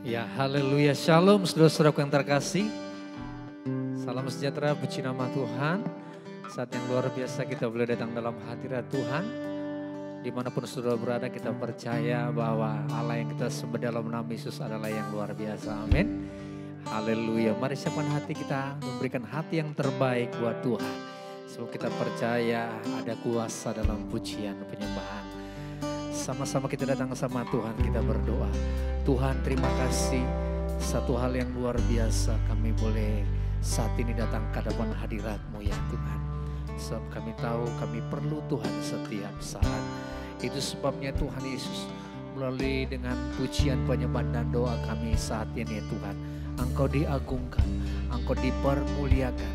Ya, haleluya, shalom saudara-saudaraku yang terkasih. Salam sejahtera, puji nama Tuhan. Saat yang luar biasa kita boleh datang dalam hadirat Tuhan. Dimanapun saudara berada, kita percaya bahwa Allah yang kita sembah dalam nama Yesus adalah yang luar biasa. Amin. Haleluya. Mari siapkan hati kita, memberikan hati yang terbaik buat Tuhan. Sebab kita percaya ada kuasa dalam pujian penyembahan. Sama-sama kita datang sama Tuhan, kita berdoa. Tuhan, terima kasih, satu hal yang luar biasa kami boleh saat ini datang ke hadapan hadirat-Mu ya Tuhan. Sebab kami tahu kami perlu Tuhan setiap saat. Itu sebabnya Tuhan Yesus melalui dengan pujian, penyembahan dan doa kami saat ini ya Tuhan. Engkau diagungkan, Engkau dipermuliakan.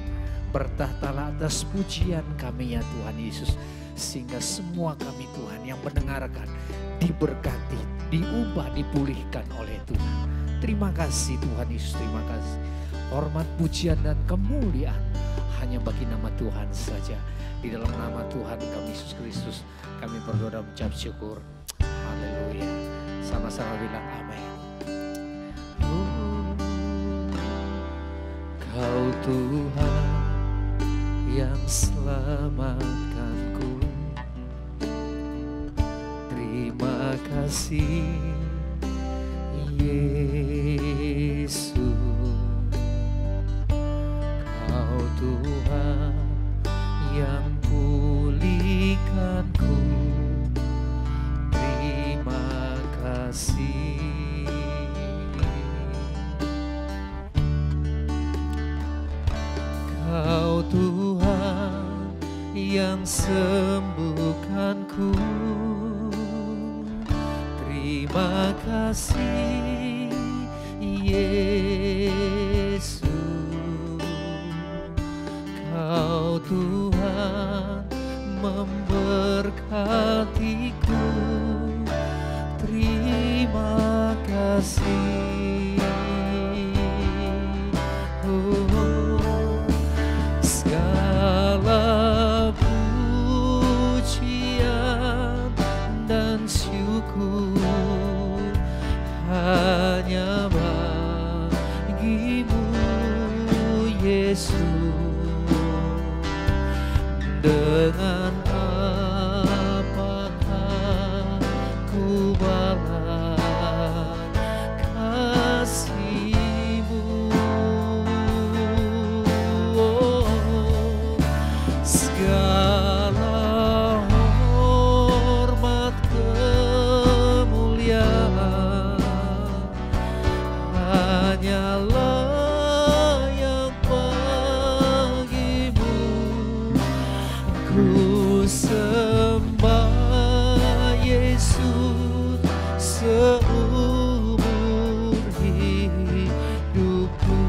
Bertahtalah atas pujian kami ya Tuhan Yesus. Sehingga semua kami Tuhan yang mendengarkan diberkati, diubah, dipulihkan oleh Tuhan. Terima kasih Tuhan Yesus, terima kasih. Hormat, pujian dan kemuliaan hanya bagi nama Tuhan saja. Di dalam nama Tuhan kami Yesus Kristus kami berdoa dan mengucap syukur. Haleluya. Sama-sama bilang amin. Kau Tuhan yang selamatkanku. Terima kasih Yesus. Kau Tuhan yang pulihkanku. Terima kasih. Kau Tuhan yang sembuhkanku. Terima kasih Yesus. Kau Tuhan memberkatiku. Terima kasih. Segala pujian dan syukur hanya bagimu Yesus. Dengan apakah ku balas kasih-Mu. Segala hormat kemuliaan hanyalah yang bagimu. Ku sembah Yesus seumur hidupku.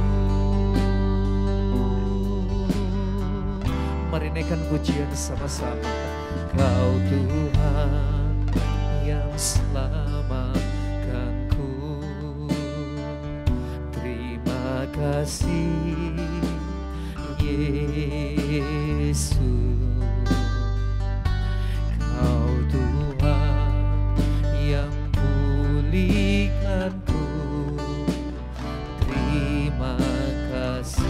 Mari naikkan pujian sama-sama. Kau Tuhan yang selamatkanku. Terima kasih Yesus. Kau Tuhan yang pulihkanku. Terima kasih.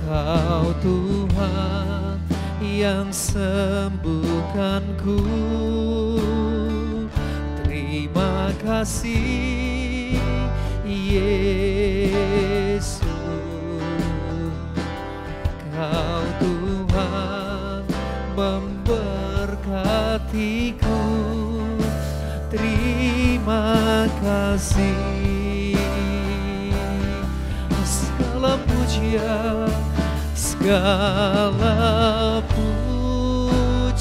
Kau Tuhan yang sembuhkanku. Terima kasih Yesus. Kau Tuhan memberkatiku. Terima kasih. Segala pujian, segala pujian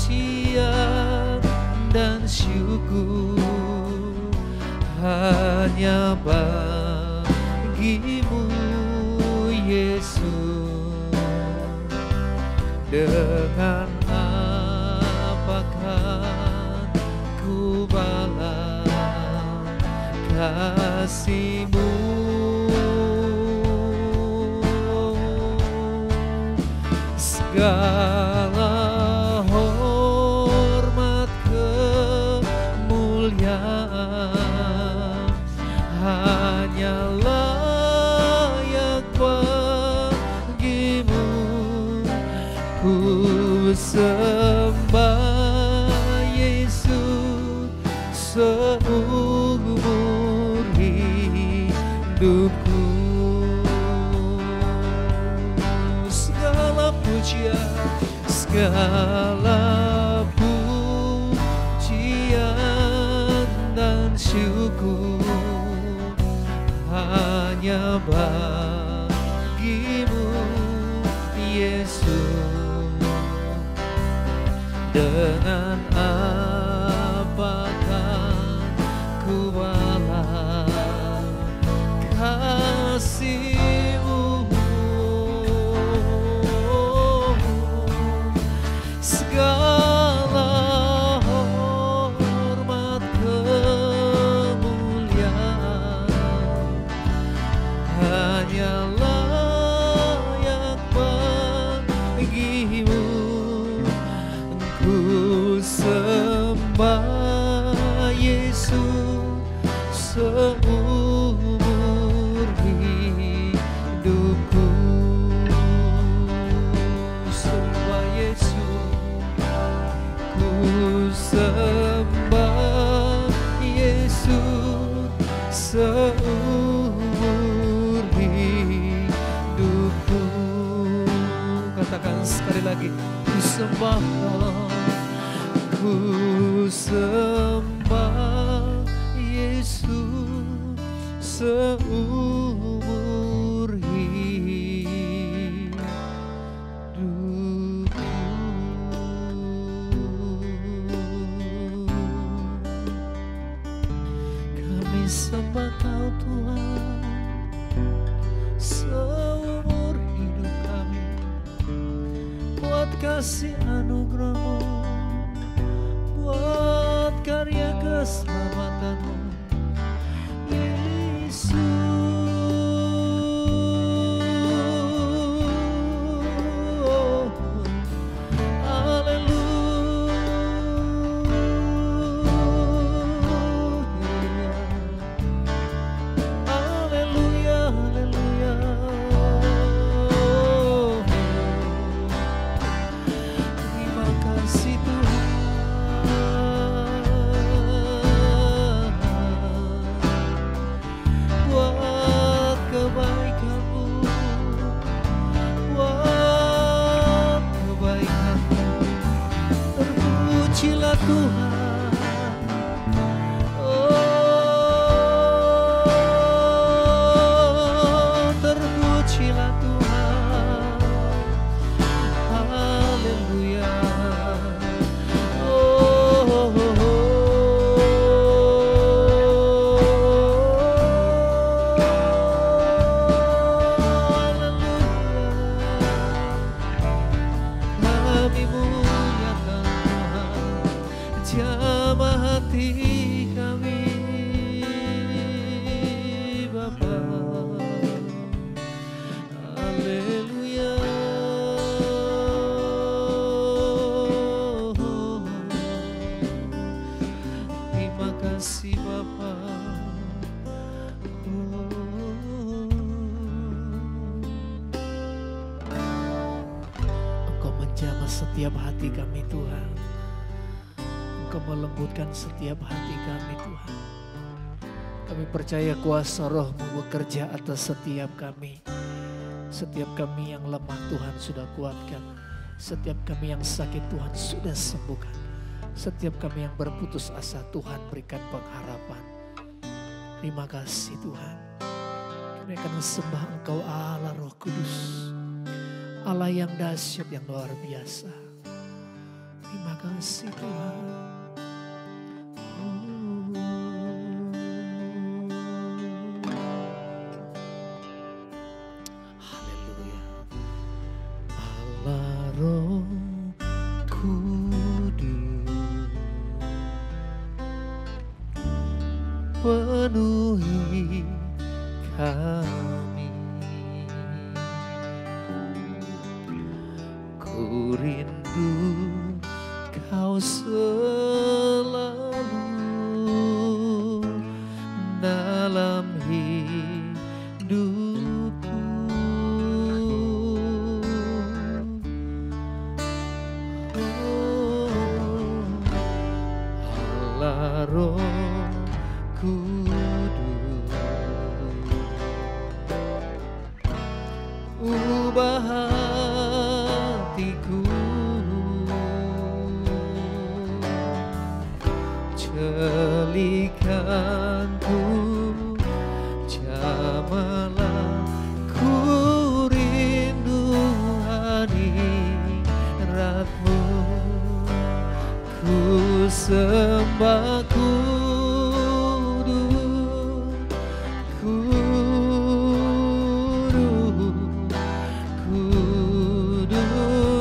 dan syukur hanya bagimu Yesus. Dengan apakah ku balas kasih-Mu. Segala hormat segala pujian dan syukur hanya bagimu Yesus. Dengan apakah ku balas kasih-Mu, segala hormat kemuliaan hanyalah yang bagimu. Ku sembah Yesus seumur hidupku. Sembah Yesus, ku sembah Yesus seumur hidupku. Katakan sekali lagi, ku sembah, ku sembah Yesus seumur hidupku. Kami sembah Kau Tuhan seumur hidup kami, buat kasih anugerah-Mu, buat karya keselamatan-Mu Yesus. Setiap hati kami Tuhan, Engkau melembutkan setiap hati kami Tuhan. Kami percaya kuasa Roh-Mu bekerja atas setiap kami. Setiap kami yang lemah Tuhan sudah kuatkan. Setiap kami yang sakit Tuhan sudah sembuhkan. Setiap kami yang berputus asa Tuhan berikan pengharapan. Terima kasih Tuhan. Kami akan sembah Engkau Allah Roh Kudus, Allah yang dahsyat, yang luar biasa. Terima kasih Tuhan. Haleluya. Allah Roh Kudus, penuhi kami. Ku rindu Kau selalu dalam hidupku. Oh, Allah Roh Kudus, ubah hatiku sembah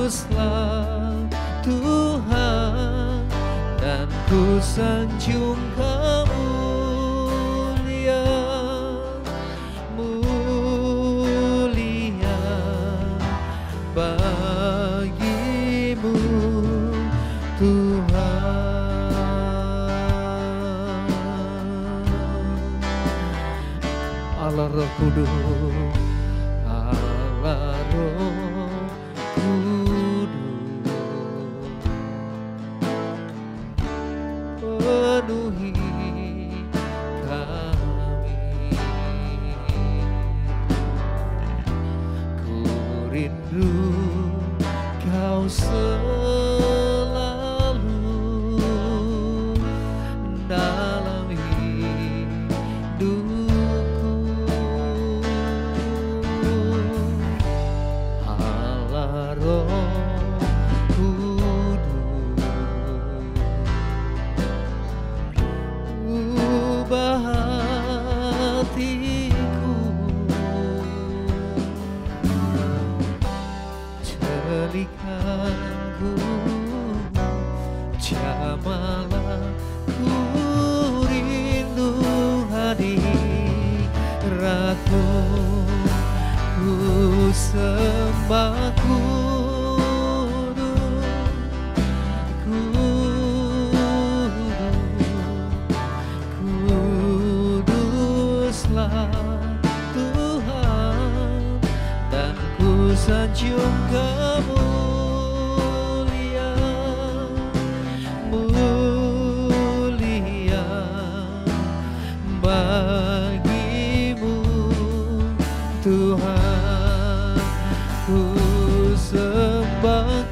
kuduslah Tuhan, dan ku sanjung mulia bagimu Tuhan. Allah Roh Kudus, Allah Roh Kudus, penuhi kami. Ku rindu Kau selalu dalam hidupku. Allah Roh Kudus, ubah hatiku, celikanku, jamalah ku rindu hadiratmu, ku sembah kuduslah Tuhan, dan ku sanjung mulia bagimu Tuhan. Ku sembah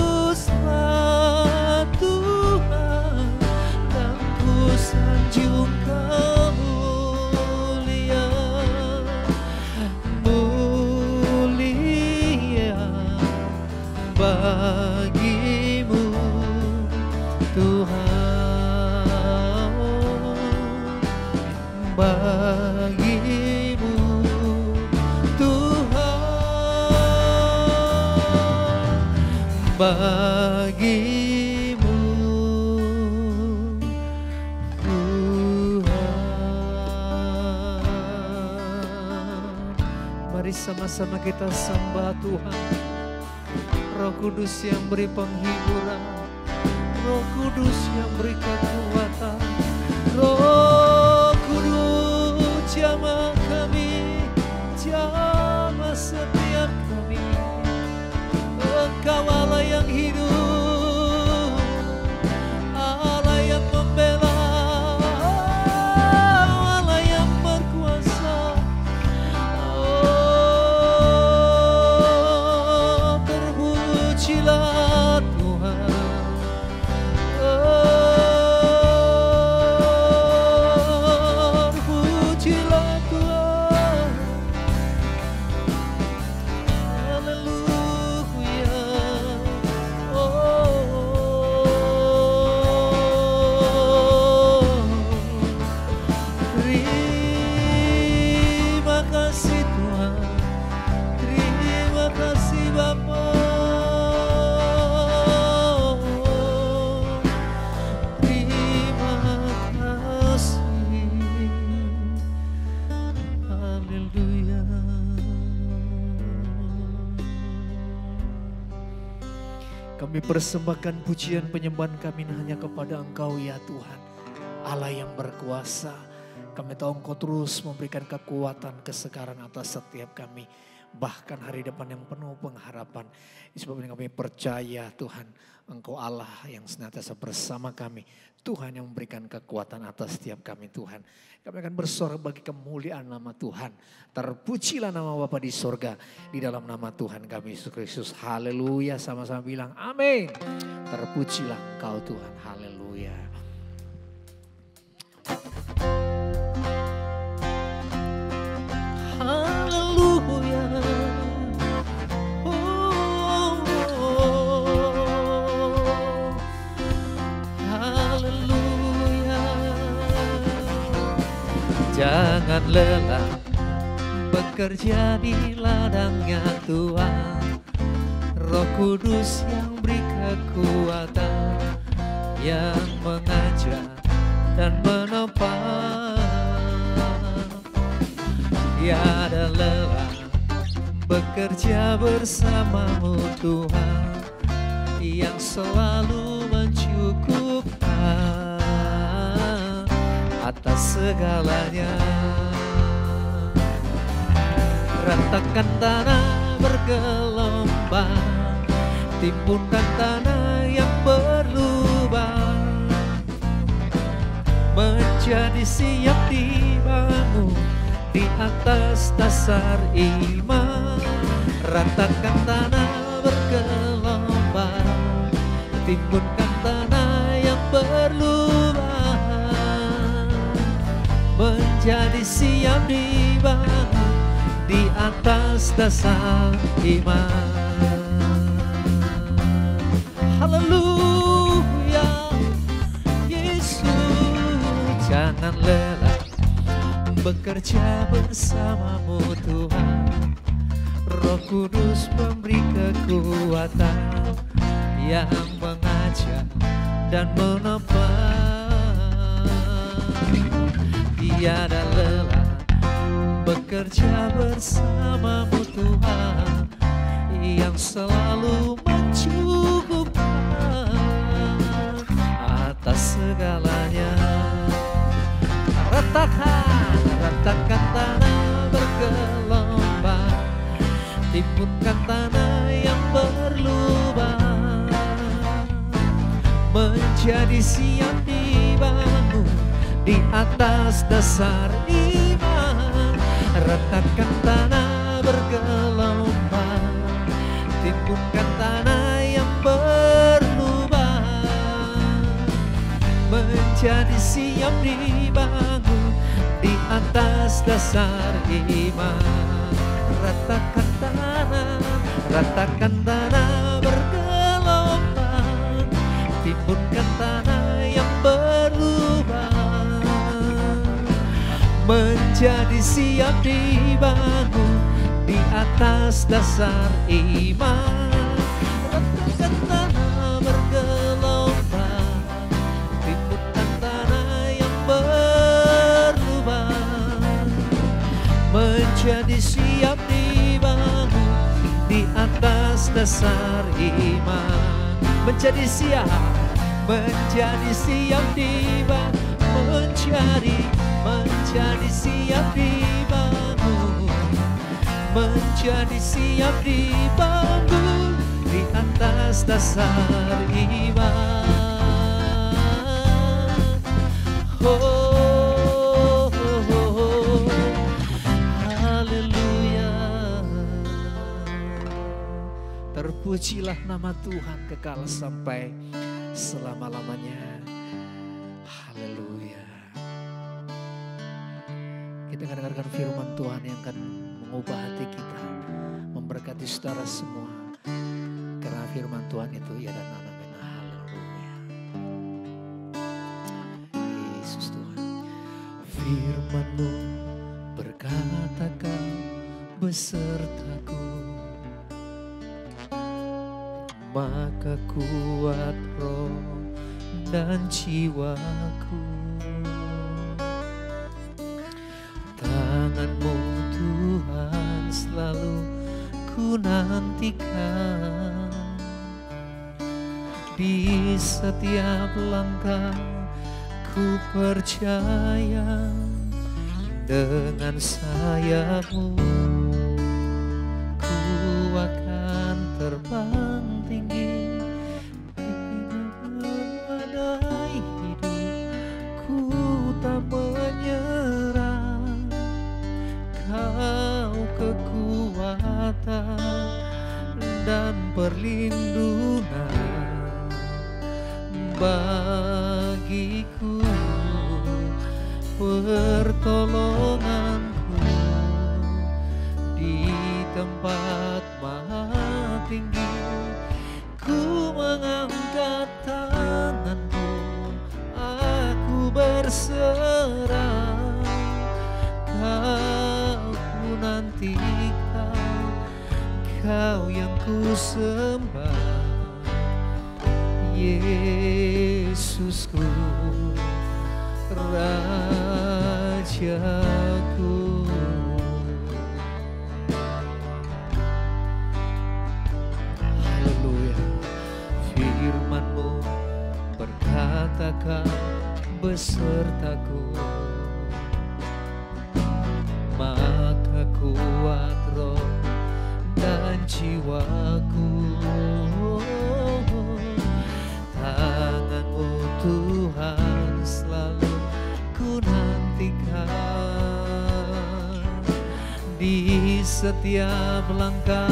kuduslah Tuhan, dan ku sanjung mulia bagimu Tuhan, bagimu Tuhan, bagimu Tuhan. Mari sama-sama kita sembah Tuhan. Roh Kudus yang beri penghiburan, Roh Kudus yang beri kekuatan, Roh Kudus jamah kami, jamah setiap kami. Engkau Allah yang hidup, Allah yang membela, Allah yang berkuasa. Terpujilah Tuhan, terpujilah Tuhan. Haleluya. Terima kasih Tuhan, terima kasih Bapa. Kami persembahkan pujian penyembahan kami hanya kepada Engkau ya Tuhan, Allah yang berkuasa. Kami tahu Engkau terus memberikan kekuatan, kesegaran atas setiap kami. Bahkan hari depan yang penuh pengharapan. Sebab kami percaya Tuhan, Engkau Allah yang senantiasa bersama kami. Tuhan yang memberikan kekuatan atas setiap kami Tuhan. Kami akan bersorak bagi kemuliaan nama Tuhan. Terpujilah nama Bapa di sorga. Di dalam nama Tuhan kami Yesus Kristus. Haleluya. Sama-sama bilang amin. Terpujilah Engkau Tuhan. Haleluya. Jangan lelah bekerja di ladangnya Tuhan. Roh Kudus yang beri kekuatan, yang mengajar dan menopang. Tiada lelah bekerja bersamamu Tuhan, yang selalu mencukupkan atas segalanya. Ratakan tanah bergelombang, timbunkan tanah yang berlubang, menjadi siap dibangun di atas dasar iman. Ratakan tanah bergelombang, timbunkan tanah yang berlubang, menjadi siap dibangun di atas dasar iman. Haleluya, Yesus. Jangan lelah bekerja bersamamu Tuhan. Roh Kudus memberi kekuatan, yang mengajar dan menopang. Tiada lelah bekerja bersamamu Tuhan, yang selalu mencukupkan atas segalanya. Ratakan tanah bergelombang, timbunkan tanah yang berlubang, menjadi siap dibangun di atas dasar iman. Ratakan tanah bergelombang, timbunkan tanah yang berlubang, menjadi siap dibangun di atas dasar iman. Ratakan tanah bergelombang, timbunkan tanah yang berlubang, menjadi siap dibangun di atas dasar iman. Ratakan tanah bergelombang, timbunkan tanah yang berlubang, menjadi siap dibangun di atas dasar iman. Menjadi siap dibangun, menjadi siap dibangun, menjadi siap dibangun di atas dasar iman. Oh, oh, oh, oh. Haleluya. Terpujilah nama Tuhan kekal sampai selama-lamanya. Haleluya. Kita akan dengarkan firman Tuhan yang akan mengubah hati kita, memberkati saudara semua. Karena firman Tuhan itu ya dan amin. Haleluya. Yesus Tuhan. Firman-Mu berkata Kau besertaku, maka kuat roh dan jiwaku. Tangan-Mu Tuhan selalu ku nantikan, di setiap langkah ku percaya, dengan sayap-Mu ku akan terbang tinggi. Badai hidupku tak menyerah, Kau kekuatan dan perlindungan bagiku, pertolonganku di tempat maha tinggi. Ku mengangkat tanganku, aku berserah, nantikan, Kau yang ku sembah, Yesusku, Rajaku. Haleluya. Firman-Mu berkatakan besertaku, maka kuat roh dan jiwaku. Tangan-Mu Tuhan selalu ku nantikan, di setiap langkah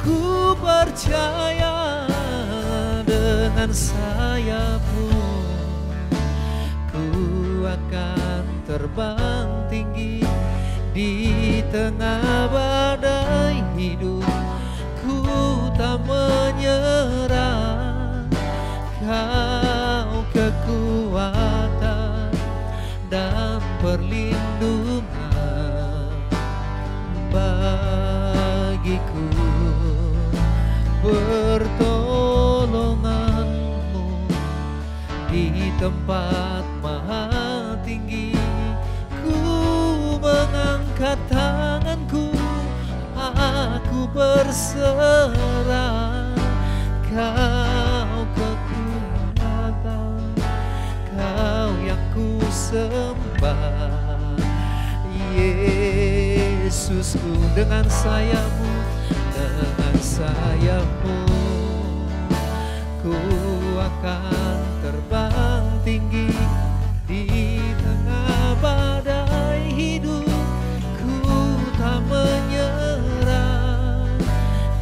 ku percaya dengan sayap-Mu ku akan terbang tinggi di tengah badai hidup. Ku tak menyerah, Kau kekuatan dan perlindungan bagiku. Pertolongan-Mu di tempat maha tinggi. Ku mengangkat tanganku, aku berserah. Kau kekuatan, Kau yang ku sembah, Yesusku. Dengan sayap-Mu, dengan sayap-Mu ku akan terbang tinggi di tengah badai hidup. Ku tak menyerah,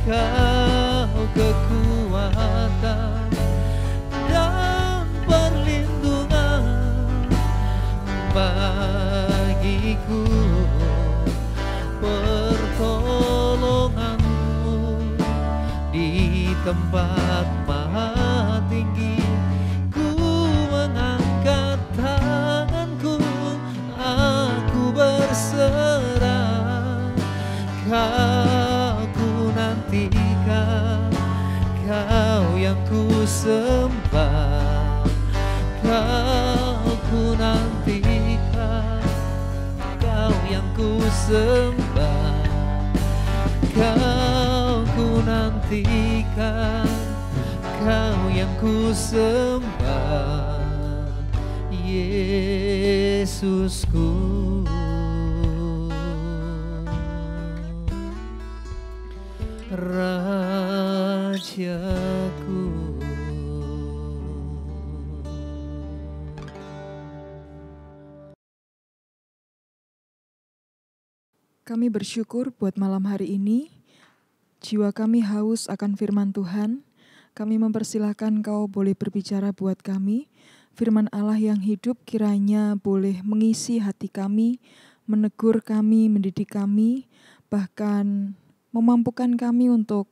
Kau kekuatan dan perlindungan bagiku. Pertolongan-Mu di tempat maha tinggi. Ku mengangkat tanganku, aku berserah. Kau ku nantikan, Kau yang ku sembah. Kau ku nantikan, Kau yang ku sembah. Kau ku nantikan, Kau yang ku sembah, Yesusku, Rajaku. Kami bersyukur buat malam hari ini. Jiwa kami haus akan firman Tuhan. Kami mempersilahkan Kau boleh berbicara buat kami. Firman Allah yang hidup kiranya boleh mengisi hati kami, menegur kami, mendidik kami, bahkan memampukan kami untuk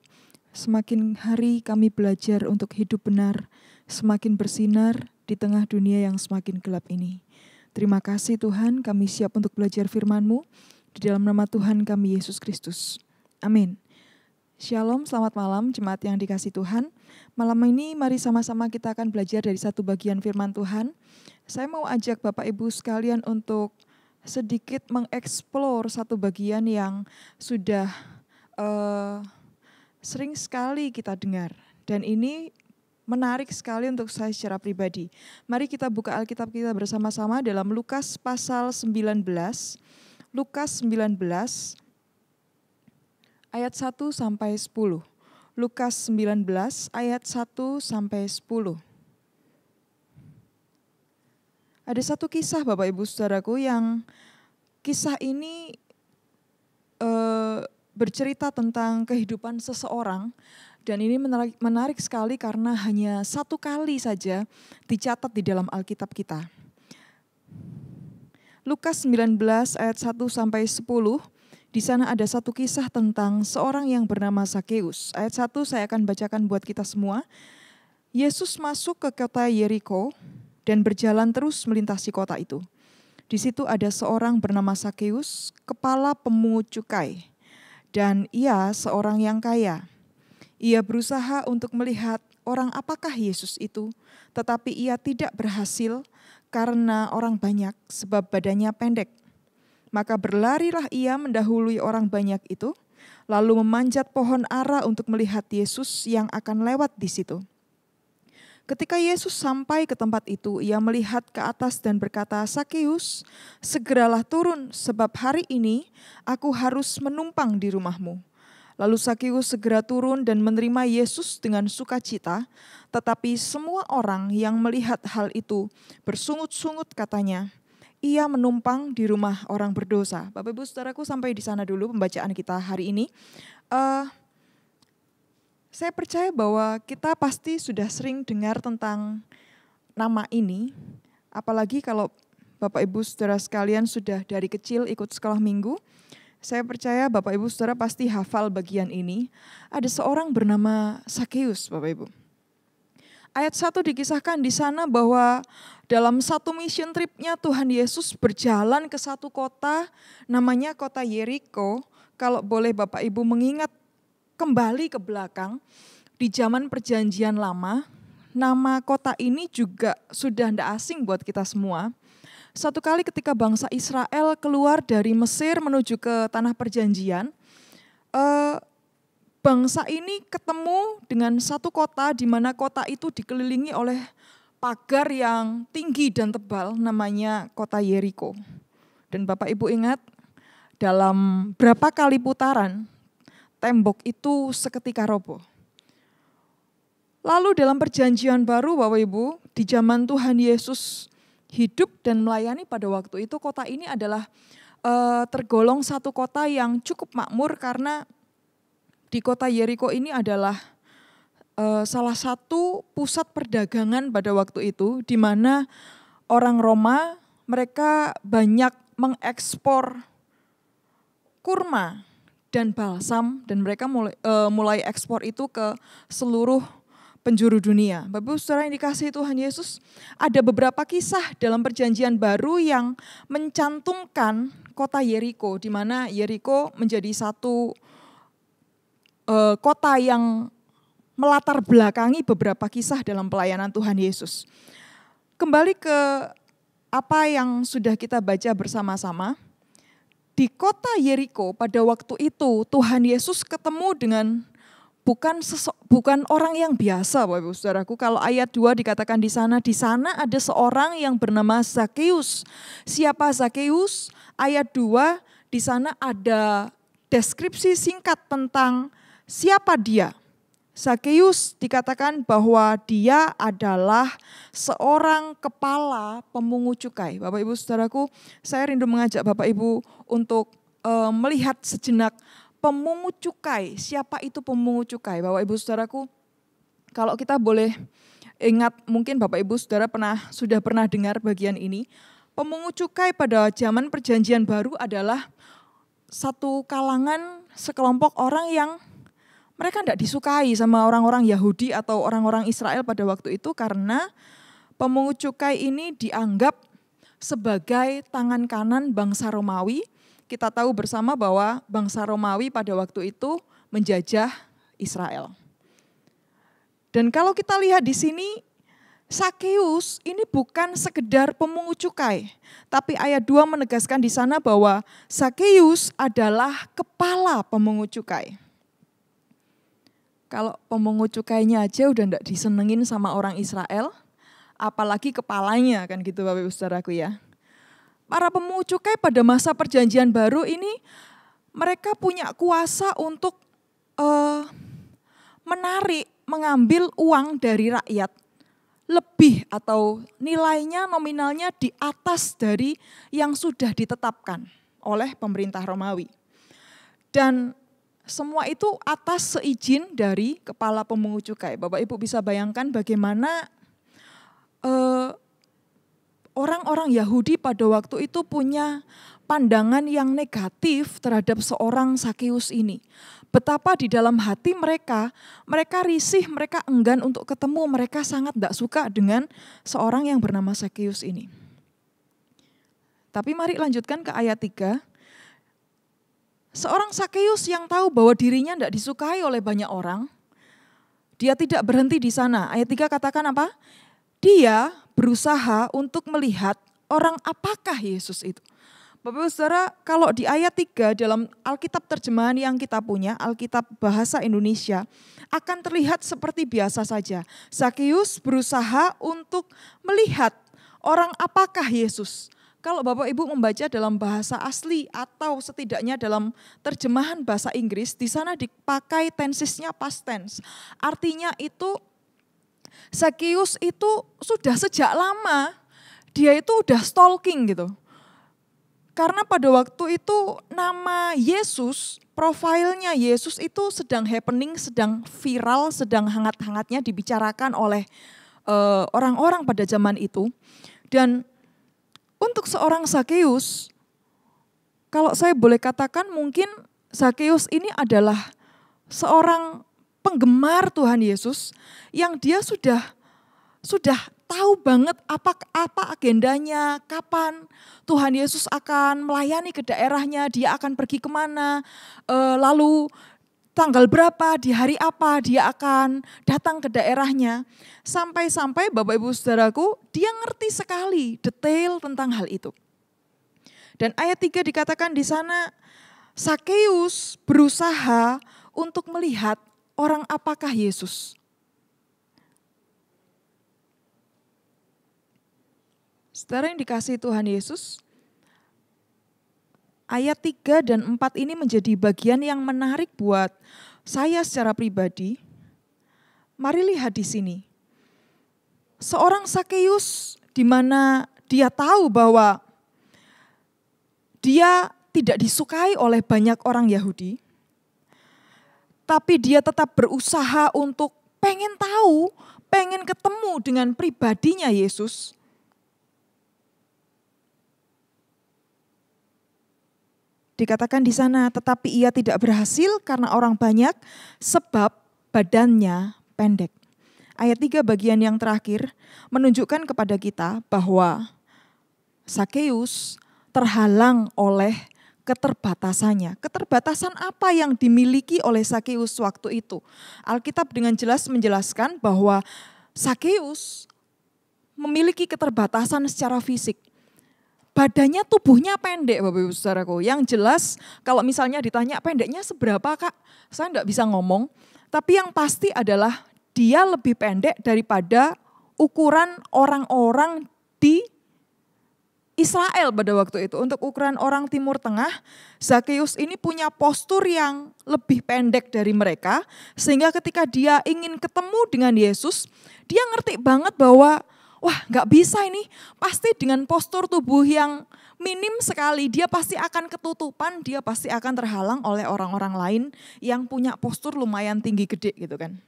semakin hari kami belajar untuk hidup benar, semakin bersinar di tengah dunia yang semakin gelap ini. Terima kasih Tuhan, kami siap untuk belajar firman-Mu. Di dalam nama Tuhan kami, Yesus Kristus. Amin. Shalom, selamat malam jemaat yang dikasihi Tuhan. Malam ini mari sama-sama kita akan belajar dari satu bagian firman Tuhan. Saya mau ajak Bapak Ibu sekalian untuk sedikit mengeksplor satu bagian yang sudah sering sekali kita dengar. Dan ini menarik sekali untuk saya secara pribadi. Mari kita buka Alkitab kita bersama-sama dalam Lukas pasal 19. Lukas 19 ayat 1 sampai 10. Lukas 19 ayat 1 sampai 10. Ada satu kisah Bapak Ibu Saudaraku yang kisah ini bercerita tentang kehidupan seseorang. Dan ini menarik sekali karena hanya satu kali saja dicatat di dalam Alkitab kita. Lukas 19 ayat 1 sampai 10, di sana ada satu kisah tentang seorang yang bernama Zakeus. Ayat 1 saya akan bacakan buat kita semua. Yesus masuk ke kota Yeriko dan berjalan terus melintasi kota itu. Di situ ada seorang bernama Sakeus, kepala pemungut cukai, dan ia seorang yang kaya. Ia berusaha untuk melihat orang apakah Yesus itu, tetapi ia tidak berhasil karena orang banyak, sebab badannya pendek. Maka berlarilah ia mendahului orang banyak itu, lalu memanjat pohon ara untuk melihat Yesus yang akan lewat di situ. Ketika Yesus sampai ke tempat itu, ia melihat ke atas dan berkata, "Sakeus, segeralah turun, sebab hari ini aku harus menumpang di rumahmu." Lalu Sakeus segera turun dan menerima Yesus dengan sukacita, tetapi semua orang yang melihat hal itu bersungut-sungut katanya, "Ia menumpang di rumah orang berdosa." Bapak Ibu Saudaraku, sampai di sana dulu pembacaan kita hari ini. Saya percaya bahwa kita pasti sudah sering dengar tentang nama ini, apalagi kalau Bapak Ibu Saudara sekalian sudah dari kecil ikut sekolah minggu. Saya percaya Bapak Ibu Saudara pasti hafal bagian ini. Ada seorang bernama Sakeus, Bapak Ibu. Ayat 1 dikisahkan di sana bahwa dalam satu mission tripnya Tuhan Yesus berjalan ke satu kota, namanya kota Yeriko. Kalau boleh Bapak Ibu mengingat kembali ke belakang, di zaman perjanjian lama, nama kota ini juga sudah tidak asing buat kita semua. Satu kali ketika bangsa Israel keluar dari Mesir menuju ke tanah perjanjian, bangsa ini ketemu dengan satu kota di mana kota itu dikelilingi oleh pagar yang tinggi dan tebal, namanya kota Yeriko. Dan Bapak Ibu ingat, dalam berapa kali putaran, tembok itu seketika roboh. Lalu dalam perjanjian baru Bapak Ibu, di zaman Tuhan Yesus hidup dan melayani pada waktu itu, kota ini adalah tergolong satu kota yang cukup makmur karena di kota Yeriko ini adalah salah satu pusat perdagangan pada waktu itu, di mana orang Roma mereka banyak mengekspor kurma dan balsam, dan mereka mulai ekspor itu ke seluruh penjuru dunia. Bapak Ibu Saudara yang dikasihi Tuhan Yesus, ada beberapa kisah dalam perjanjian baru yang mencantumkan kota Yeriko, di mana Yeriko menjadi satu kota yang melatar belakangi beberapa kisah dalam pelayanan Tuhan Yesus. Kembali ke apa yang sudah kita baca bersama-sama. Di kota Yeriko pada waktu itu Tuhan Yesus ketemu dengan bukan orang yang biasa, Bapak Ibu Saudaraku. Kalau ayat 2 dikatakan di sana ada seorang yang bernama Sakeus. Siapa Sakeus? Ayat 2 di sana ada deskripsi singkat tentang siapa dia. Sakeus dikatakan bahwa dia adalah seorang kepala pemungut cukai. Bapak Ibu Saudaraku, saya rindu mengajak Bapak Ibu untuk melihat sejenak pemungut cukai. Siapa itu pemungut cukai? Bapak Ibu Saudaraku, kalau kita boleh ingat, mungkin Bapak Ibu Saudara sudah pernah dengar bagian ini. Pemungut cukai pada zaman perjanjian baru adalah satu kalangan, sekelompok orang yang mereka tidak disukai sama orang-orang Yahudi atau orang-orang Israel pada waktu itu, karena pemungut cukai ini dianggap sebagai tangan kanan bangsa Romawi. Kita tahu bersama bahwa bangsa Romawi pada waktu itu menjajah Israel. Dan kalau kita lihat di sini, Sakeus ini bukan sekedar pemungut cukai, tapi ayat 2 menegaskan di sana bahwa Sakeus adalah kepala pemungut cukai. Kalau pemungut cukainya aja udah enggak disenengin sama orang Israel, apalagi kepalanya, kan gitu Bapak Ibu Saudaraku ya. Para pemungut cukai pada masa perjanjian baru ini, mereka punya kuasa untuk mengambil uang dari rakyat lebih atau nilainya nominalnya di atas dari yang sudah ditetapkan oleh pemerintah Romawi. Dan semua itu atas seizin dari kepala pemungut cukai. Bapak Ibu bisa bayangkan bagaimana orang-orang Yahudi pada waktu itu punya pandangan yang negatif terhadap seorang Sakeus ini. Betapa di dalam hati mereka risih, mereka enggan untuk ketemu, mereka sangat tidak suka dengan seorang yang bernama Sakeus ini. Tapi mari lanjutkan ke ayat 3. Seorang Sakeus yang tahu bahwa dirinya tidak disukai oleh banyak orang, dia tidak berhenti di sana. Ayat 3 katakan apa? Dia berusaha untuk melihat orang apakah Yesus itu. Bapak-Ibu Saudara, kalau di ayat 3 dalam Alkitab terjemahan yang kita punya, Alkitab bahasa Indonesia, akan terlihat seperti biasa saja. Sakeus berusaha untuk melihat orang apakah Yesus. Kalau Bapak Ibu membaca dalam bahasa asli atau setidaknya dalam terjemahan bahasa Inggris, di sana dipakai tensesnya past tense. Artinya itu Sakeus itu sudah sejak lama, dia itu udah stalking gitu. Karena pada waktu itu nama Yesus, profilnya Yesus itu sedang happening, sedang viral, sedang hangat-hangatnya dibicarakan oleh orang-orang pada zaman itu. Dan untuk seorang Sakeus, kalau saya boleh katakan mungkin Sakeus ini adalah seorang penggemar Tuhan Yesus yang dia sudah tahu banget apa agendanya, kapan Tuhan Yesus akan melayani ke daerahnya, dia akan pergi kemana, lalu tanggal berapa, di hari apa dia akan datang ke daerahnya. Sampai-sampai Bapak Ibu Saudaraku, dia ngerti sekali detail tentang hal itu. Dan ayat 3 dikatakan di sana, Sakeus berusaha untuk melihat orang apakah Yesus. Saudara yang dikasihi Tuhan Yesus, ayat 3 dan 4 ini menjadi bagian yang menarik buat saya secara pribadi. Mari lihat di sini. Seorang Sakeus di mana dia tahu bahwa dia tidak disukai oleh banyak orang Yahudi, tapi dia tetap berusaha untuk pengen tahu, pengen ketemu dengan pribadinya Yesus. Dikatakan di sana, tetapi ia tidak berhasil karena orang banyak sebab badannya pendek. Ayat 3 bagian yang terakhir menunjukkan kepada kita bahwa Sakeus terhalang oleh keterbatasannya. Keterbatasan apa yang dimiliki oleh Sakeus waktu itu? Alkitab dengan jelas menjelaskan bahwa Sakeus memiliki keterbatasan secara fisik. Badannya, tubuhnya pendek Bapak Ibu Saudaraku. Yang jelas kalau misalnya ditanya pendeknya seberapa Kak, saya enggak bisa ngomong. Tapi yang pasti adalah dia lebih pendek daripada ukuran orang-orang di Israel pada waktu itu. Untuk ukuran orang Timur Tengah, Sakeus ini punya postur yang lebih pendek dari mereka. Sehingga ketika dia ingin ketemu dengan Yesus, dia ngerti banget bahwa wah, gak bisa ini, pasti dengan postur tubuh yang minim sekali, dia pasti akan ketutupan, dia pasti akan terhalang oleh orang-orang lain yang punya postur lumayan tinggi gede gitu kan.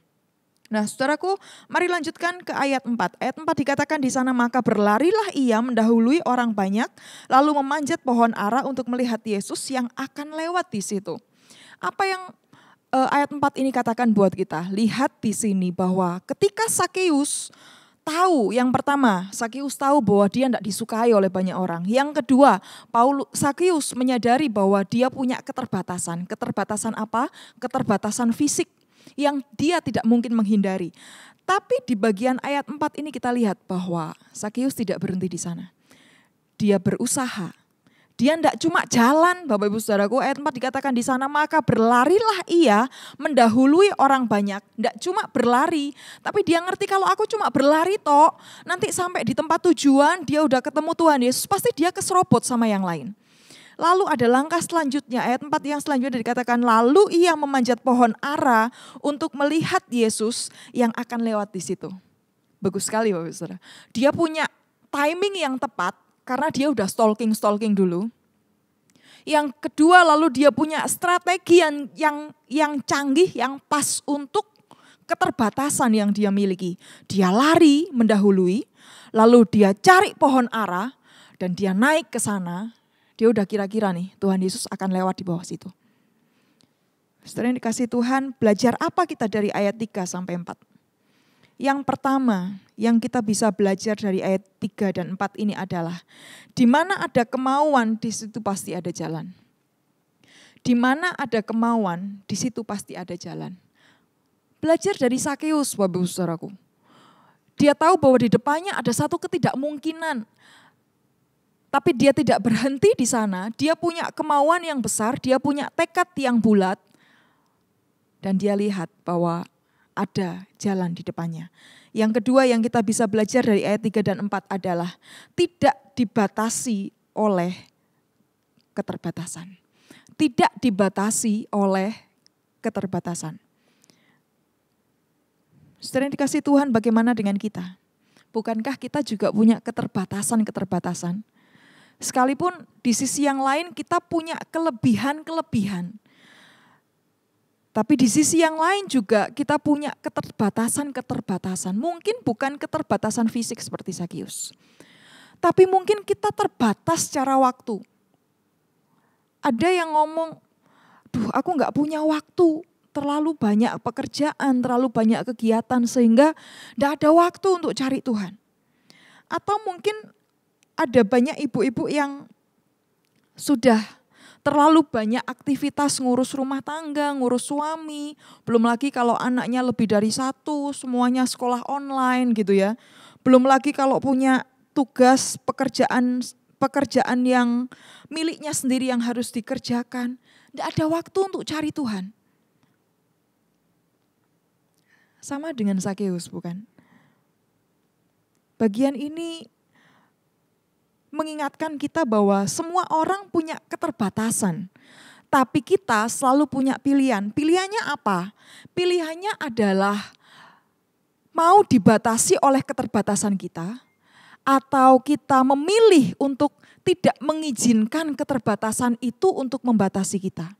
Nah saudaraku, mari lanjutkan ke ayat 4. Ayat 4 dikatakan di sana, maka berlarilah ia mendahului orang banyak, lalu memanjat pohon ara untuk melihat Yesus yang akan lewat di situ. Apa yang ayat 4 ini katakan buat kita? Lihat di sini bahwa ketika Sakeus tahu, yang pertama, Sakeus tahu bahwa dia tidak disukai oleh banyak orang. Yang kedua, Sakeus menyadari bahwa dia punya keterbatasan. Keterbatasan apa? Keterbatasan fisik yang dia tidak mungkin menghindari. Tapi di bagian ayat 4 ini kita lihat bahwa Sakeus tidak berhenti di sana. Dia berusaha. Dia tidak cuma jalan, Bapak Ibu Saudaraku, ayat 4 dikatakan di sana, maka berlarilah ia mendahului orang banyak. Tidak cuma berlari, tapi dia ngerti kalau aku cuma berlari toh, nanti sampai di tempat tujuan, dia udah ketemu Tuhan Yesus, pasti dia keserobot sama yang lain. Lalu ada langkah selanjutnya, ayat 4 yang selanjutnya dikatakan, lalu ia memanjat pohon ara untuk melihat Yesus yang akan lewat di situ. Bagus sekali Bapak Ibu Saudara. Dia punya timing yang tepat, karena dia udah stalking dulu. Yang kedua, lalu dia punya strategi yang canggih, yang pas untuk keterbatasan yang dia miliki. Dia lari mendahului, lalu dia cari pohon ara, dan dia naik ke sana. Dia udah kira-kira nih, Tuhan Yesus akan lewat di bawah situ. Saudara yang dikasihi Tuhan, belajar apa kita dari ayat 3 sampai 4? Yang pertama yang kita bisa belajar dari ayat 3 dan 4 ini adalah, di mana ada kemauan, di situ pasti ada jalan. Di mana ada kemauan, di situ pasti ada jalan. Belajar dari Sakeus, Bapak Ibu Saudaraku. Dia tahu bahwa di depannya ada satu ketidakmungkinan. Tapi dia tidak berhenti di sana, dia punya kemauan yang besar, dia punya tekad yang bulat. Dan dia lihat bahwa ada jalan di depannya. Yang kedua yang kita bisa belajar dari ayat 3 dan 4 adalah tidak dibatasi oleh keterbatasan. Tidak dibatasi oleh keterbatasan. Saudara yang dikasihi Tuhan, bagaimana dengan kita? Bukankah kita juga punya keterbatasan-keterbatasan? Sekalipun di sisi yang lain kita punya kelebihan-kelebihan. Tapi di sisi yang lain juga kita punya keterbatasan-keterbatasan. Mungkin bukan keterbatasan fisik seperti Sakeus. Tapi mungkin kita terbatas secara waktu. Ada yang ngomong, aku gak punya waktu. Terlalu banyak pekerjaan, terlalu banyak kegiatan sehingga gak ada waktu untuk cari Tuhan. Atau mungkin ada banyak ibu-ibu yang sudah terlalu banyak aktivitas ngurus rumah tangga, ngurus suami. Belum lagi kalau anaknya lebih dari satu, semuanya sekolah online gitu ya. Belum lagi kalau punya tugas pekerjaan yang miliknya sendiri yang harus dikerjakan. Tidak ada waktu untuk cari Tuhan. Sama dengan Sakeus, bukan? Bagian ini mengingatkan kita bahwa semua orang punya keterbatasan. Tapi kita selalu punya pilihan. Pilihannya apa? Pilihannya adalah mau dibatasi oleh keterbatasan kita, atau kita memilih untuk tidak mengizinkan keterbatasan itu untuk membatasi kita.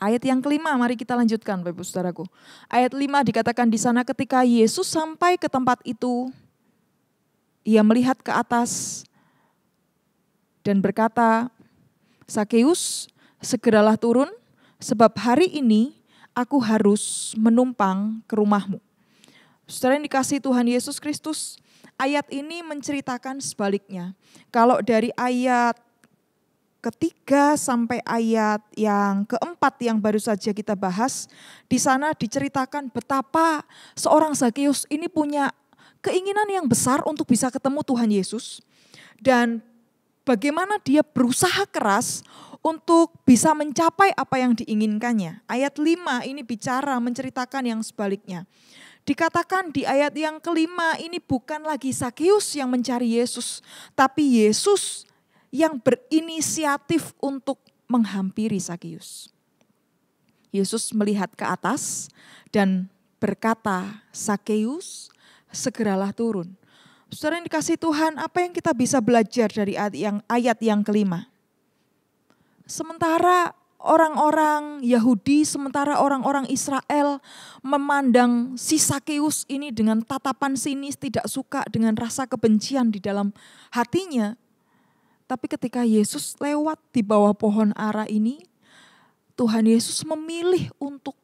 Ayat yang kelima, mari kita lanjutkan Bapak Ibu Saudaraku. Ayat 5 dikatakan di sana, ketika Yesus sampai ke tempat itu, ia melihat ke atas dan berkata, Sakeus, segeralah turun, sebab hari ini aku harus menumpang ke rumahmu. Saudara yang dikasihi Tuhan Yesus Kristus, ayat ini menceritakan sebaliknya. Kalau dari ayat ketiga sampai ayat yang keempat yang baru saja kita bahas, di sana diceritakan betapa seorang Sakeus ini punya keinginan yang besar untuk bisa ketemu Tuhan Yesus. Dan bagaimana dia berusaha keras untuk bisa mencapai apa yang diinginkannya. Ayat 5 ini bicara menceritakan yang sebaliknya. Dikatakan di ayat yang kelima ini bukan lagi Sakeus yang mencari Yesus, tapi Yesus yang berinisiatif untuk menghampiri Sakeus. Yesus melihat ke atas dan berkata, Sakeus, segeralah turun. Saudara yang dikasihi Tuhan, apa yang kita bisa belajar dari ayat yang kelima? Sementara orang-orang Yahudi, sementara orang-orang Israel memandang si Sakeus ini dengan tatapan sinis, tidak suka, dengan rasa kebencian di dalam hatinya. Tapi ketika Yesus lewat di bawah pohon ara ini, Tuhan Yesus memilih untuk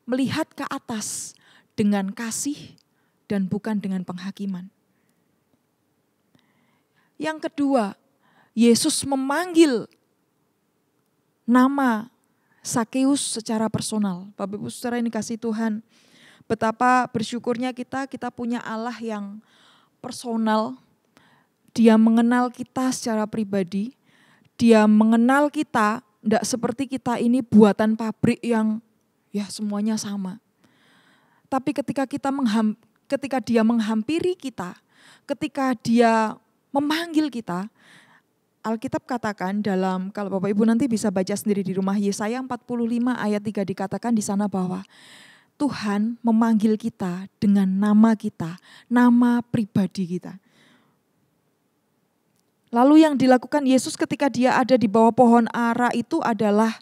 melihat ke atas dengan kasih dan bukan dengan penghakiman. Yang kedua, Yesus memanggil nama Sakeus secara personal. Bapak Ibu Saudara yang dikasihi Tuhan, betapa bersyukurnya kita punya Allah yang personal. Dia mengenal kita secara pribadi, dia mengenal kita, tidak seperti kita ini buatan pabrik yang ya semuanya sama. Tapi ketika dia menghampiri kita, ketika dia memanggil kita, Alkitab katakan dalam, kalau Bapak Ibu nanti bisa baca sendiri di rumah, Yesaya 45 ayat 3 dikatakan di sana bahwa Tuhan memanggil kita dengan nama kita, nama pribadi kita. Lalu yang dilakukan Yesus ketika dia ada di bawah pohon ara itu adalah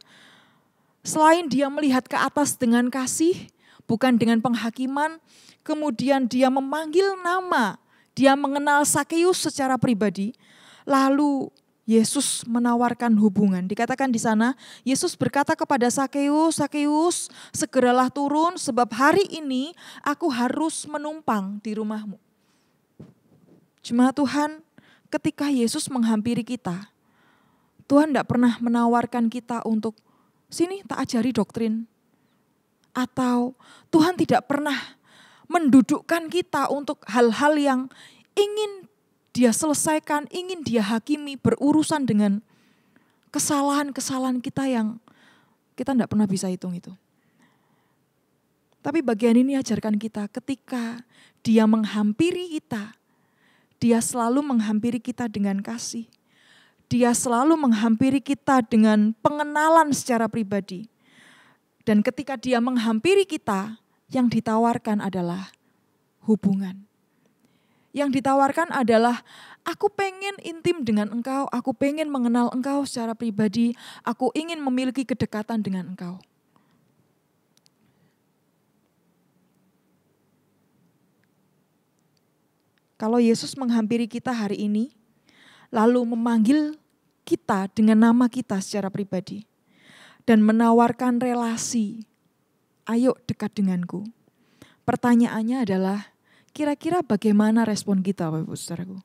selain dia melihat ke atas dengan kasih, bukan dengan penghakiman, kemudian dia memanggil nama, dia mengenal Sakeus secara pribadi, lalu Yesus menawarkan hubungan. Dikatakan di sana, Yesus berkata kepada Sakeus, "Sakeus, segeralah turun sebab hari ini aku harus menumpang di rumahmu." Jemaat Tuhan, ketika Yesus menghampiri kita, Tuhan tidak pernah menawarkan kita untuk, "Sini tak ajari doktrin." Atau Tuhan tidak pernah mendudukkan kita untuk hal-hal yang ingin Dia selesaikan, ingin Dia hakimi, berurusan dengan kesalahan-kesalahan kita yang kita tidak pernah bisa hitung itu. Tapi bagian ini ajarkan kita ketika Dia menghampiri kita, Dia selalu menghampiri kita dengan kasih. Dia selalu menghampiri kita dengan pengenalan secara pribadi. Dan ketika Dia menghampiri kita, yang ditawarkan adalah hubungan. Yang ditawarkan adalah, aku pengen intim dengan engkau, aku pengen mengenal engkau secara pribadi, aku ingin memiliki kedekatan dengan engkau. Kalau Yesus menghampiri kita hari ini, lalu memanggil kita dengan nama kita secara pribadi, dan menawarkan relasi, ayo dekat denganku. Pertanyaannya adalah, kira-kira bagaimana respon kita, Bapak Ibu Saudaraku?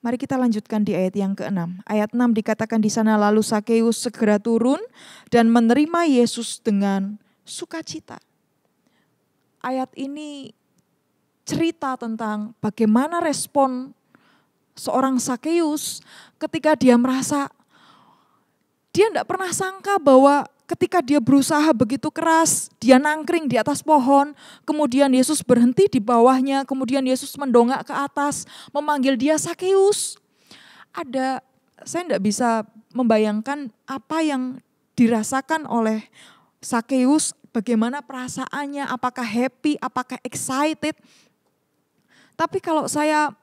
Mari kita lanjutkan di ayat yang ke-6. Ayat 6 dikatakan di sana, lalu Sakeus segera turun dan menerima Yesus dengan sukacita. Ayat ini cerita tentang bagaimana respon seorang Sakeus ketika dia merasa dia tidak pernah sangka bahwa ketika dia berusaha begitu keras, dia nangkring di atas pohon, kemudian Yesus berhenti di bawahnya, kemudian Yesus mendongak ke atas, memanggil dia Sakeus. Saya tidak bisa membayangkan apa yang dirasakan oleh Sakeus, bagaimana perasaannya, apakah happy, apakah excited. Tapi kalau saya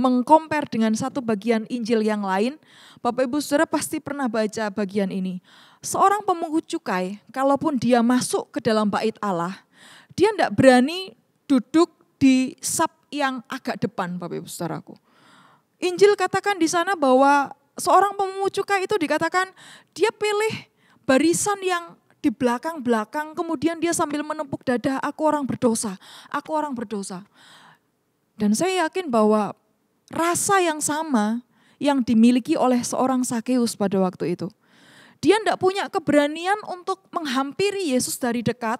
mengcompare dengan satu bagian Injil yang lain, Bapak Ibu Saudara pasti pernah baca bagian ini. Seorang pemungut cukai, kalaupun dia masuk ke dalam bait Allah, dia tidak berani duduk di sap yang agak depan, Bapak Ibu Saudaraku. Injil katakan di sana bahwa seorang pemungut cukai itu dikatakan dia pilih barisan yang di belakang-belakang, kemudian dia sambil menepuk dada, aku orang berdosa, aku orang berdosa. Dan saya yakin bahwa rasa yang sama yang dimiliki oleh seorang Sakeus pada waktu itu. Dia tidak punya keberanian untuk menghampiri Yesus dari dekat.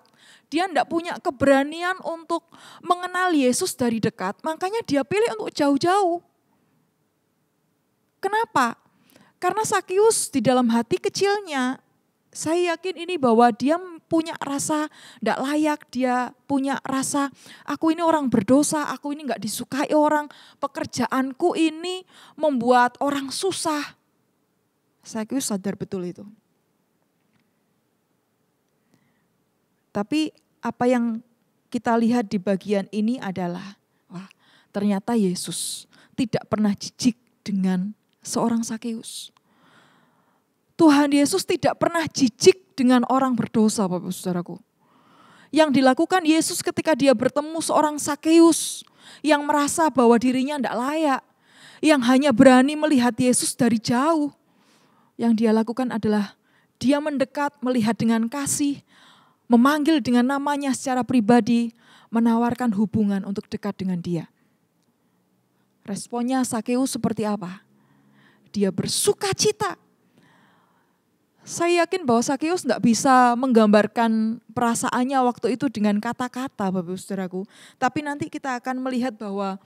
Dia tidak punya keberanian untuk mengenal Yesus dari dekat. Makanya dia pilih untuk jauh-jauh. Kenapa? Karena Sakeus di dalam hati kecilnya, saya yakin ini bahwa dia punya rasa tidak layak, dia punya rasa aku ini orang berdosa, aku ini nggak disukai orang, pekerjaanku ini membuat orang susah. Sakeus sadar betul itu. Tapi apa yang kita lihat di bagian ini adalah, wah, ternyata Yesus tidak pernah jijik dengan seorang Sakeus. Tuhan Yesus tidak pernah jijik dengan orang berdosa, Bapak Saudaraku. Yang dilakukan Yesus ketika dia bertemu seorang Sakeus yang merasa bahwa dirinya tidak layak, yang hanya berani melihat Yesus dari jauh. Yang dia lakukan adalah dia mendekat, melihat dengan kasih, memanggil dengan namanya secara pribadi, menawarkan hubungan untuk dekat dengan dia. Responnya Sakeus seperti apa? Dia bersukacita. Saya yakin bahwa Sakeus tidak bisa menggambarkan perasaannya waktu itu dengan kata-kata, Bapak Saudaraku. Tapi nanti kita akan melihat bahwa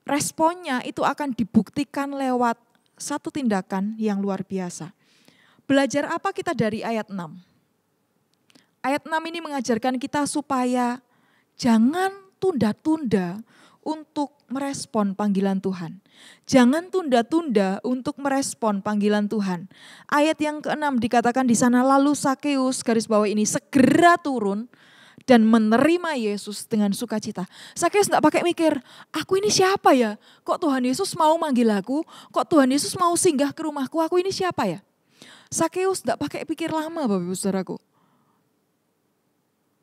responnya itu akan dibuktikan lewat satu tindakan yang luar biasa. Belajar apa kita dari ayat 6? Ayat 6 ini mengajarkan kita supaya jangan tunda-tunda untuk merespon panggilan Tuhan. Jangan tunda-tunda untuk merespon panggilan Tuhan. Ayat yang ke-6 dikatakan di sana, lalu Sakeus, garis bawah ini, segera turun dan menerima Yesus dengan sukacita. Sakeus tidak pakai mikir, aku ini siapa ya? Kok Tuhan Yesus mau manggil aku? Kok Tuhan Yesus mau singgah ke rumahku? Aku ini siapa ya? Sakeus tidak pakai pikir lama, Bapak Ibu Saudaraku.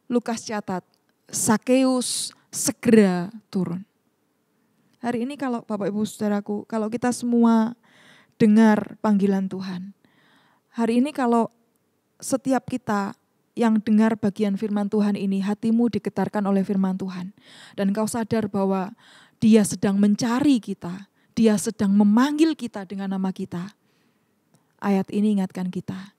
Lukas catat, Sakeus segera turun. Hari ini kalau Bapak Ibu Saudaraku, kalau kita semua dengar panggilan Tuhan. Hari ini kalau setiap kita yang dengar bagian firman Tuhan ini, hatimu digetarkan oleh firman Tuhan. Dan kau sadar bahwa Dia sedang mencari kita, Dia sedang memanggil kita dengan nama kita. Ayat ini ingatkan kita,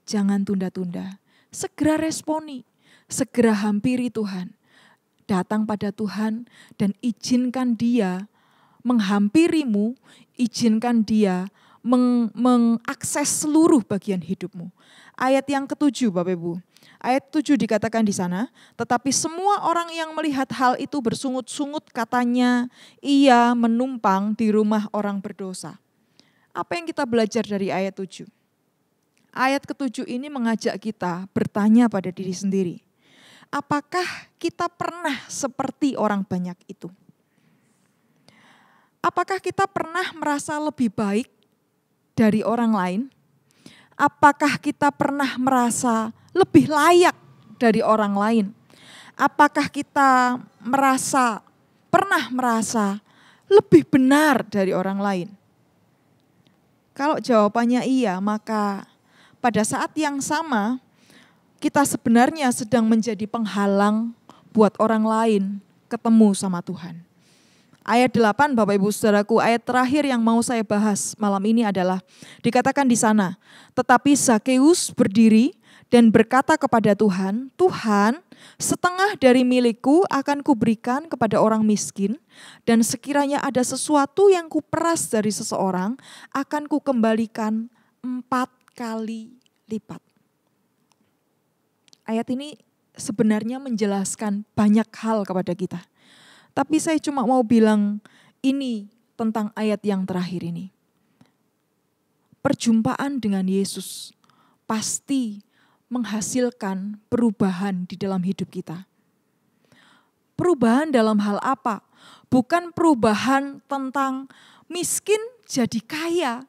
jangan tunda-tunda, segera responi, segera hampiri Tuhan. Datang pada Tuhan dan izinkan Dia menghampirimu, izinkan Dia mengakses seluruh bagian hidupmu. Ayat yang ke-7 Bapak Ibu. Ayat 7 dikatakan di sana, tetapi semua orang yang melihat hal itu bersungut-sungut katanya, ia menumpang di rumah orang berdosa. Apa yang kita belajar dari ayat 7? Ayat ke-7 ini mengajak kita bertanya pada diri sendiri. Apakah kita pernah seperti orang banyak itu? Apakah kita pernah merasa lebih baik dari orang lain? Apakah kita pernah merasa lebih layak dari orang lain? Apakah kita pernah merasa lebih benar dari orang lain? Kalau jawabannya iya, maka pada saat yang sama kita sebenarnya sedang menjadi penghalang buat orang lain ketemu sama Tuhan. Ayat 8 Bapak Ibu Saudaraku, ayat terakhir yang mau saya bahas malam ini adalah dikatakan di sana, tetapi Zakeus berdiri dan berkata kepada Tuhan, Tuhan, setengah dari milikku akan kuberikan kepada orang miskin, dan sekiranya ada sesuatu yang kuperas dari seseorang, akan kukembalikan 4 kali lipat. Ayat ini sebenarnya menjelaskan banyak hal kepada kita. Tapi saya cuma mau bilang ini tentang ayat yang terakhir ini. Perjumpaan dengan Yesus pasti menghasilkan perubahan di dalam hidup kita. Perubahan dalam hal apa? Bukan perubahan tentang miskin jadi kaya,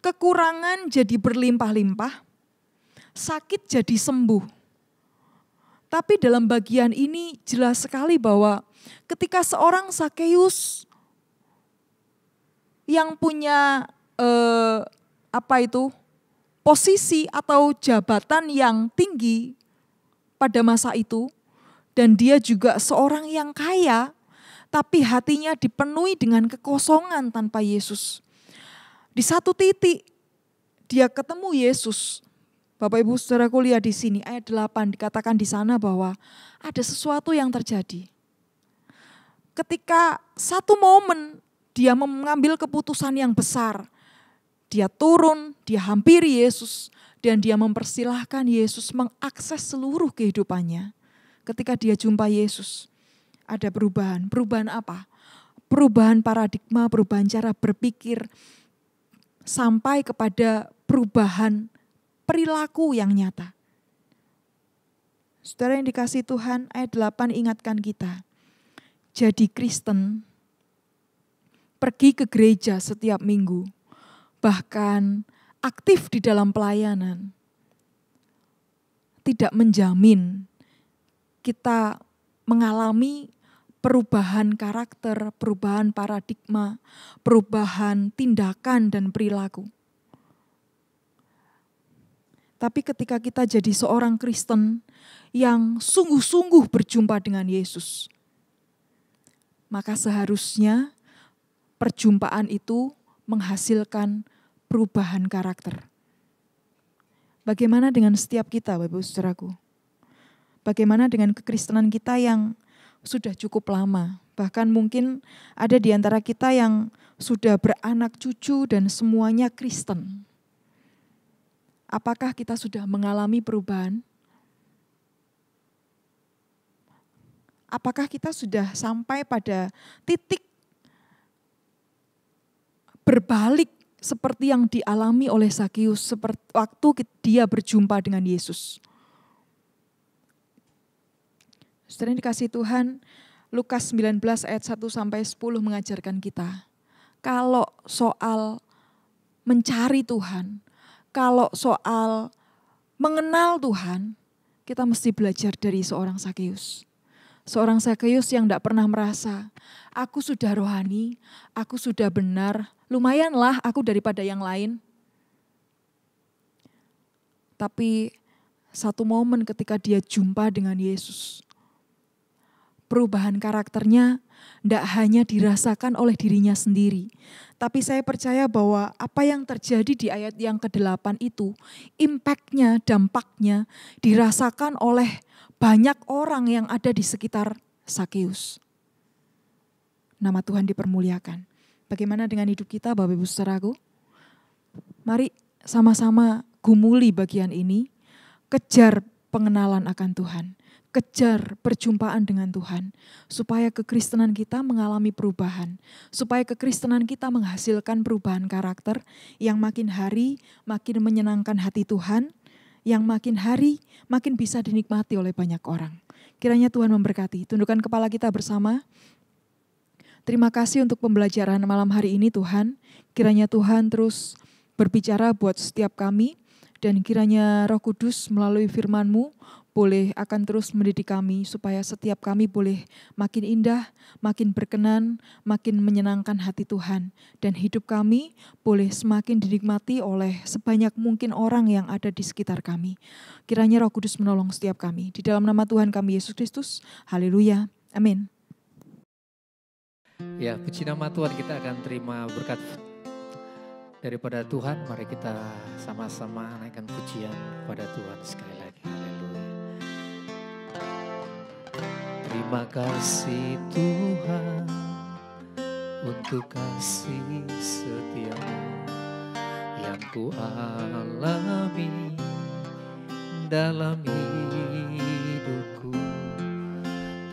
kekurangan jadi berlimpah-limpah, sakit jadi sembuh. Tapi dalam bagian ini jelas sekali bahwa ketika seorang Zakeus yang punya posisi atau jabatan yang tinggi pada masa itu, dan dia juga seorang yang kaya, tapi hatinya dipenuhi dengan kekosongan tanpa Yesus. Di satu titik dia ketemu Yesus. Bapak Ibu Saudaraku lihat di sini ayat 8 dikatakan di sana bahwa ada sesuatu yang terjadi. Ketika satu momen dia mengambil keputusan yang besar, dia turun, dia hampiri Yesus dan dia mempersilahkan Yesus mengakses seluruh kehidupannya. Ketika dia jumpa Yesus, ada perubahan. Perubahan apa? Perubahan paradigma, perubahan cara berpikir, sampai kepada perubahan perilaku yang nyata. Saudara yang dikasihi Tuhan, ayat 8 ingatkan kita. Jadi Kristen, pergi ke gereja setiap minggu, bahkan aktif di dalam pelayanan, tidak menjamin kita mengalami perubahan karakter, perubahan paradigma, perubahan tindakan dan perilaku. Tapi ketika kita jadi seorang Kristen yang sungguh-sungguh berjumpa dengan Yesus, maka seharusnya perjumpaan itu menghasilkan perubahan karakter. Bagaimana dengan setiap kita, Bapak Saudaraku? Bagaimana dengan kekristenan kita yang sudah cukup lama? Bahkan mungkin ada di antara kita yang sudah beranak cucu dan semuanya Kristen. Apakah kita sudah mengalami perubahan? Apakah kita sudah sampai pada titik berbalik seperti yang dialami oleh Zakeus seperti waktu dia berjumpa dengan Yesus? Saudara yang dikasihi Tuhan, Lukas 19 ayat 1 sampai 10 mengajarkan kita, kalau soal mencari Tuhan, kalau soal mengenal Tuhan, kita mesti belajar dari seorang Zakeus. Seorang Zakeus yang tidak pernah merasa, aku sudah rohani, aku sudah benar, lumayanlah aku daripada yang lain. Tapi satu momen ketika dia jumpa dengan Yesus, perubahan karakternya tidak hanya dirasakan oleh dirinya sendiri. Tapi saya percaya bahwa apa yang terjadi di ayat yang ke-8 itu, impact-nya, dampaknya dirasakan oleh banyak orang yang ada di sekitar Zakeus. Nama Tuhan dipermuliakan. Bagaimana dengan hidup kita Bapak Ibu Saudaraku? Mari sama-sama gumuli bagian ini, kejar pengenalan akan Tuhan. Kejar perjumpaan dengan Tuhan, supaya kekristenan kita mengalami perubahan, supaya kekristenan kita menghasilkan perubahan karakter yang makin hari makin menyenangkan hati Tuhan, yang makin hari makin bisa dinikmati oleh banyak orang. Kiranya Tuhan memberkati. Tundukkan kepala kita bersama. Terima kasih untuk pembelajaran malam hari ini Tuhan. Kiranya Tuhan terus berbicara buat setiap kami, dan kiranya Roh Kudus melalui firman-Mu boleh akan terus mendidik kami supaya setiap kami boleh makin indah, makin berkenan, makin menyenangkan hati Tuhan. Dan hidup kami boleh semakin dinikmati oleh sebanyak mungkin orang yang ada di sekitar kami. Kiranya Roh Kudus menolong setiap kami. Di dalam nama Tuhan kami Yesus Kristus. Haleluya. Amin. Ya, puji nama Tuhan, kita akan terima berkat daripada Tuhan. Mari kita sama-sama naikkan pujian pada Tuhan sekali lagi. Haleluya. Terima kasih Tuhan untuk kasih setia-Mu yang ku alami dalam hidupku.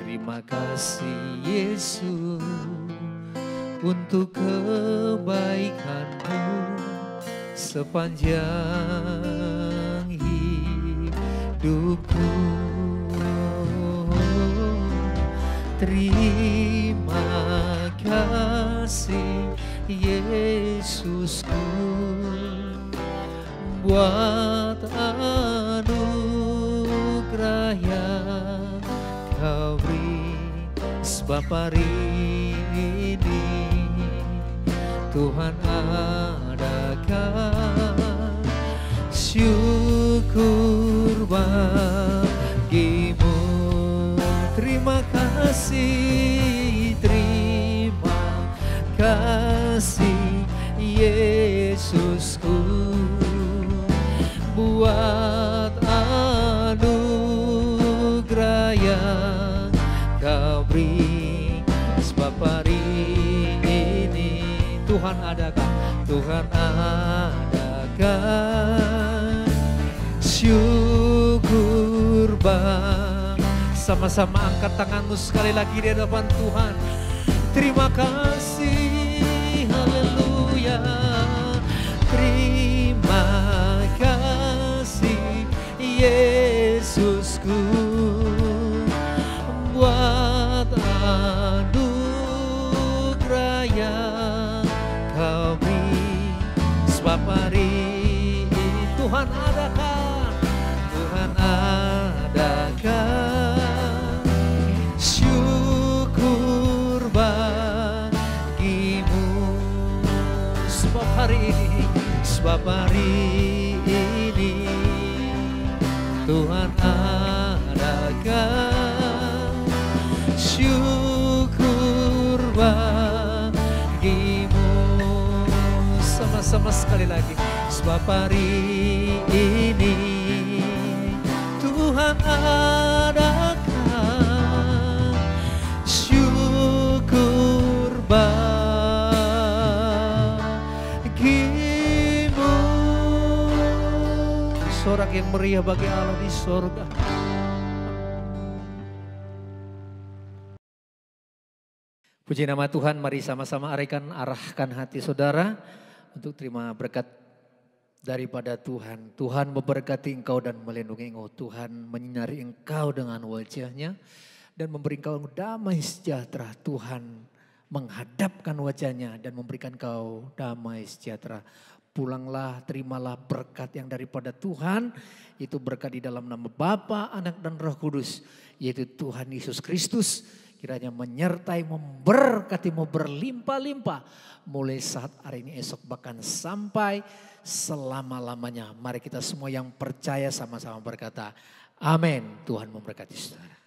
Terima kasih Yesus untuk kebaikan-Mu sepanjang hidupku. Terima kasih Yesusku buat anugerah yang Kau beri, sebab hari ini Tuhan adakan syukur bagi-Mu. Terima kasih, terima kasih Yesusku buat anugerah yang Kau beri, sebab hari ini Tuhan adakan syukur sama-sama angkat tanganmu sekali lagi di hadapan Tuhan. Terima kasih, haleluya. Terima kasih Yesusku buat anugerah yang Kau beri, sebab hari ini Tuhan adakan syukur bagi-Mu. Sebab hari ini Tuhan adakan syukur bagi-Mu. Sama-sama sekali lagi. Sebab hari ini Tuhan adakan syukur bagi-Mu. Sorak yang meriah bagi Allah di sorga. Puji nama Tuhan, mari sama-sama arahkan hati saudara untuk terima berkat daripada Tuhan. Tuhan memberkati engkau dan melindungi engkau. Tuhan menyinari engkau dengan wajah-Nya dan memberi engkau damai sejahtera. Tuhan menghadapkan wajah-Nya dan memberikan engkau damai sejahtera. Pulanglah, terimalah berkat yang daripada Tuhan. Itu berkat di dalam nama Bapa, Anak dan Roh Kudus yaitu Tuhan Yesus Kristus. Kiranya menyertai, memberkatimu berlimpah-limpah mulai saat hari ini, esok, bahkan sampai selama-lamanya. Mari kita semua yang percaya sama-sama berkata, amin. Tuhan memberkati saudara.